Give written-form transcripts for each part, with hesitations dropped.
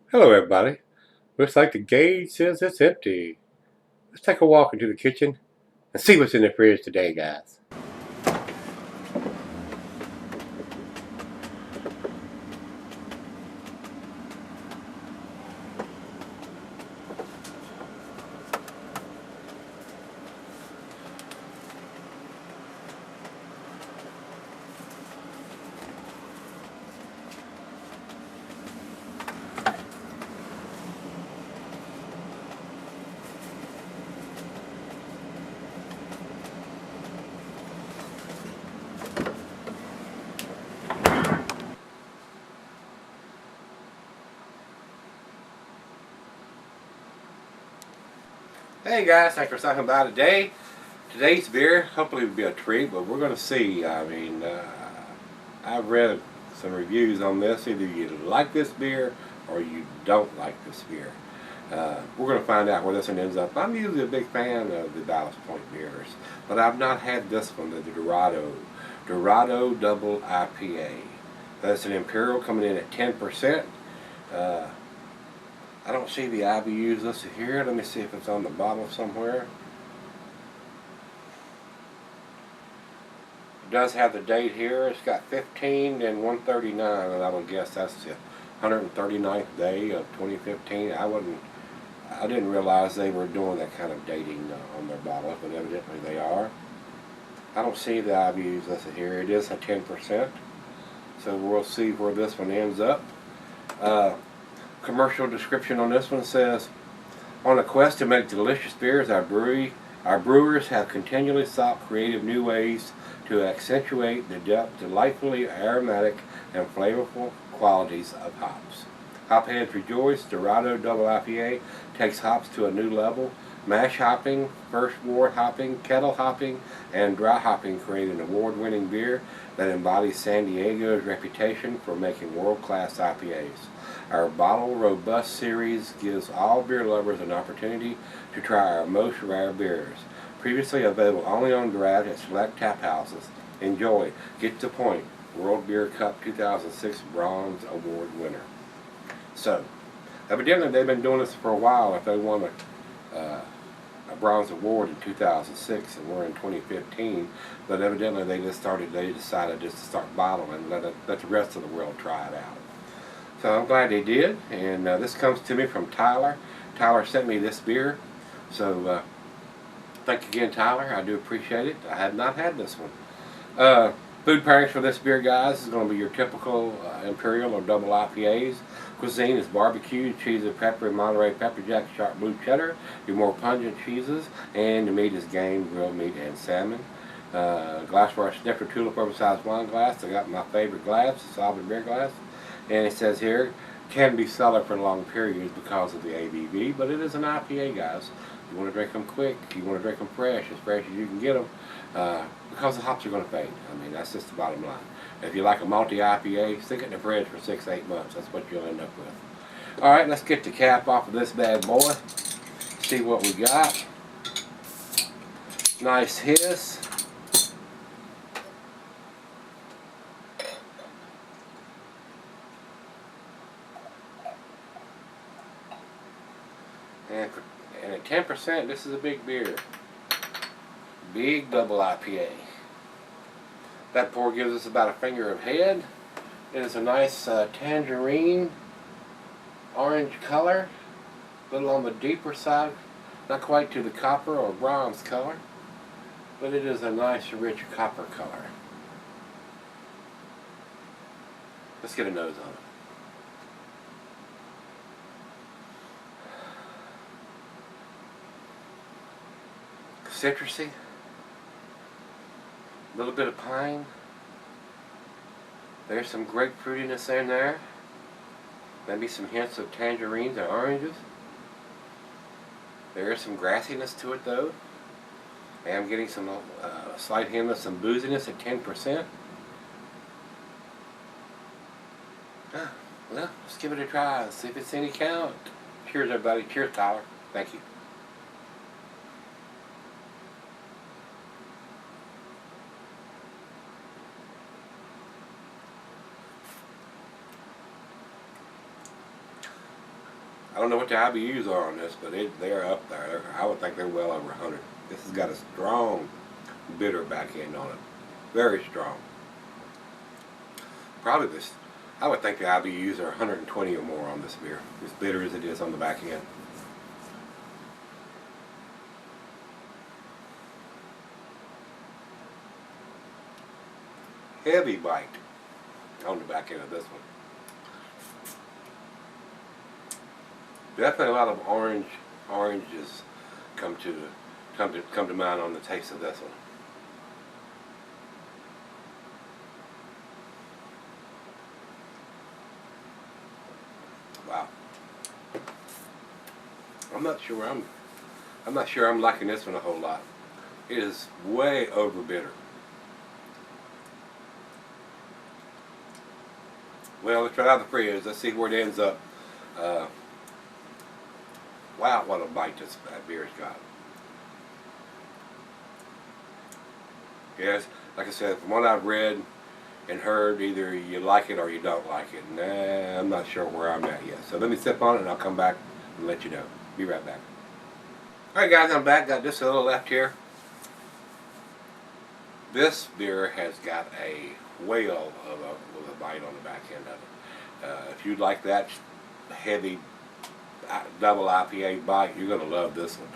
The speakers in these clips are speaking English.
Hello, everybody. Looks like the gauge says it's empty. Let's take a walk into the kitchen and see what's in the fridge today, guys. Hey guys, thanks for stopping by today. Today's beer, hopefully will be a treat, but we're going to see. I've read some reviews on this. Either you like this beer or you don't like this beer. We're going to find out where this one ends up. I'm usually a big fan of the Ballast Point beers, but I've not had this one, the Dorado Double IPA. That's an Imperial coming in at 10%. I don't see the IBUs listed here. Let me see if it's on the bottle somewhere. It does have the date here. It's got 15 and 139, and I would guess that's the 139th day of 2015. I didn't realize they were doing that kind of dating on their bottles, but evidently they are. I don't see the IBUs listed here. It is a 10%, so we'll see where this one ends up. Commercial description on this one says, on a quest to make delicious beers, our brewers have continually sought creative new ways to accentuate the delightfully aromatic and flavorful qualities of hops. Hopheads rejoice. Dorado Double IPA takes hops to a new level. Mash hopping, first wort hopping, kettle hopping, and dry hopping create an award-winning beer that embodies San Diego's reputation for making world-class IPAs. Our Bottle Robust series gives all beer lovers an opportunity to try our most rare beers. Previously available only on draft at select tap houses. Enjoy. Get to the point. World Beer Cup 2006 Bronze Award winner. So, evidently they've been doing this for a while. If they won a bronze award in 2006 and we're in 2015, but evidently they decided just to start bottling and let the rest of the world try it out. So I'm glad they did, and this comes to me from Tyler. Tyler sent me this beer, so thank you again, Tyler. I do appreciate it. I have not had this one. Food pairings for this beer, guys, is going to be your typical Imperial or double IPAs. Cuisine is barbecue, cheese and pepper, Monterey pepper jack, sharp blue cheddar, your more pungent cheeses, and the meat is game, grilled meat, and salmon. Glassware snifter tulip oversized wine glass. I got my favorite glass, the solid beer glass. And it says here, can be solid for long periods because of the ABV, but it is an IPA, guys. You want to drink them quick, you want to drink them fresh as you can get them, because the hops are going to fade. I mean, that's just the bottom line. If you like a malty IPA, stick it in the fridge for 6-8 months. That's what you'll end up with. Alright, let's get the cap off of this bad boy. See what we got. Nice hiss. And at 10%, this is a big beer. Big double IPA. That pour gives us about a finger of head. It is a nice tangerine orange color. A little on the deeper side. Not quite to the copper or bronze color. But it is a nice rich copper color. Let's get a nose on it. Citrusy, a little bit of pine. There's some grapefruitiness in there. Maybe some hints of tangerines or oranges. There is some grassiness to it though. I am getting some slight hint of some booziness at 10%. Well, let's give it a try and see if it's any count. Cheers, everybody. Cheers, Tyler. Thank you. I don't know what the IBUs are on this, but they're up there. I would think they're well over 100. This has got a strong bitter back end on it. Very strong. Probably this, I would think the IBUs are 120 or more on this beer. As bitter as it is on the back end. Heavy bite on the back end of this one. Definitely a lot of oranges come to mind on the taste of this one. Wow. I'm not sure I'm liking this one a whole lot. It is way over bitter. Well, let's try it out of the fridge. Let's see where it ends up. Wow, what a bite this beer's got. Yes, like I said, from what I've read and heard, either you like it or you don't like it. Nah, I'm not sure where I'm at yet. So let me sip on it and I'll come back and let you know. Be right back. Alright guys, I'm back. Got just a little left here. This beer has got a whale of a bite on the back end of it. If you like that heavy double IPA bite, you're going to love this one.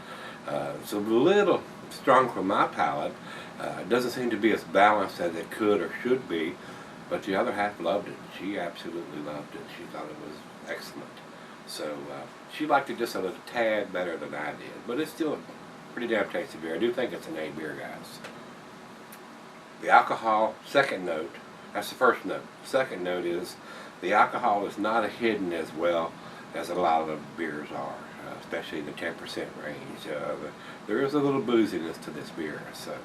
It's a little strong for my palate. It doesn't seem to be as balanced as it could or should be, but the other half loved it. She absolutely loved it. She thought it was excellent. So she liked it just a little tad better than I did, but it's still a pretty damn tasty beer. I do think it's an A beer, guys. The alcohol, second note, that's the first note. Second note is the alcohol is not hidden as well as a lot of the beers are, especially the 10% range. There is a little booziness to this beer, so.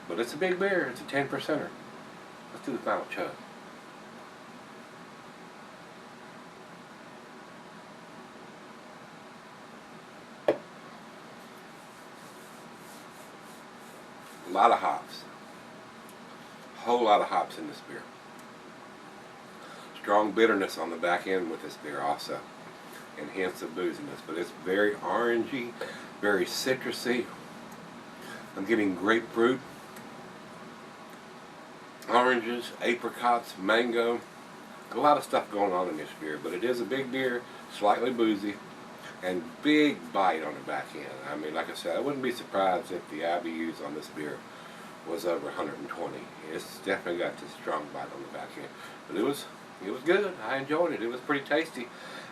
But it's a big beer. It's a 10%er. Let's do the final chug. A lot of hops. Whole lot of hops in this beer. Strong bitterness on the back end with this beer also, and hints of booziness, but it's very orangey, very citrusy. I'm getting grapefruit, oranges, apricots, mango, a lot of stuff going on in this beer, but it is a big beer, slightly boozy, and big bite on the back end. I mean, like I said, I wouldn't be surprised if the IBUs on this beer was over 120. It's definitely got this strong bite on the back end, but it was good. I enjoyed it. It was pretty tasty.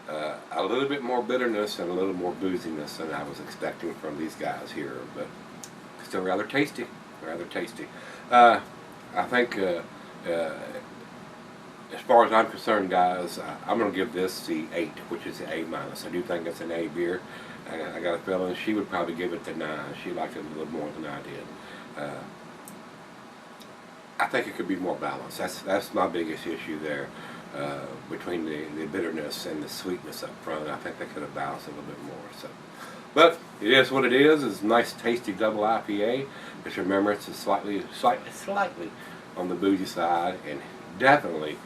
A little bit more bitterness and a little more booziness than I was expecting from these guys here, but still rather tasty. Rather tasty. I think, as far as I'm concerned, guys, I'm going to give this the 8, which is the A-. I do think it's an A beer. I got a feeling she would probably give it the 9. She liked it a little more than I did. I think it could be more balanced. That's my biggest issue there, between the bitterness and the sweetness up front. I think they could have balanced it a little bit more. So, but it is what it is. It's a nice, tasty double IPA. Just remember, it's a slightly on the boozy side, and definitely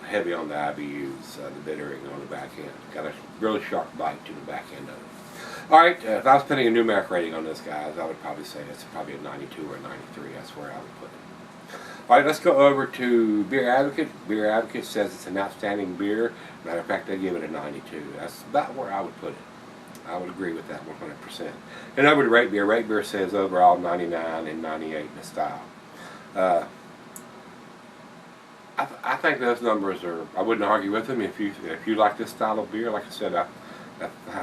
heavy on the IBUs, the bittering on the back end. Got a really sharp bite to the back end of it. All right, if I was putting a numeric rating on this, guys, I would probably say it's probably a 92 or a 93. That's where I would put it. All right, let's go over to Beer Advocate. Beer Advocate says it's an outstanding beer. Matter of fact, they give it a 92. That's about where I would put it. I would agree with that 100%. And over to Rate Beer. Rate Beer says overall 99 and 98 in the style. I think those numbers are, I wouldn't argue with them. If you like this style of beer, like I said, I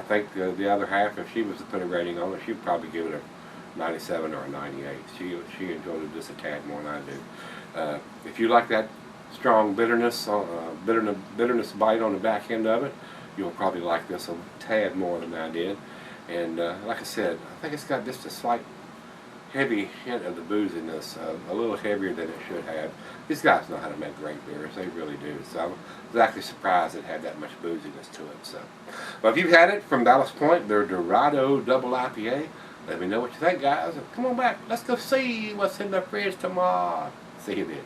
think the other half, if she was to put a rating on it, she'd probably give it a 97 or a 98. She enjoyed it just a tad more than I do. If you like that strong bitterness bite on the back end of it, you'll probably like this a tad more than I did. And like I said, I think it's got just a slight heavy hint of the booziness, a little heavier than it should have. These guys know how to make great beers, they really do. So I was actually surprised it had that much booziness to it. So, well, if you've had it from Ballast Point, their Dorado Double IPA, let me know what you think, guys. Come on back, let's go see what's in the fridge tomorrow. See you then.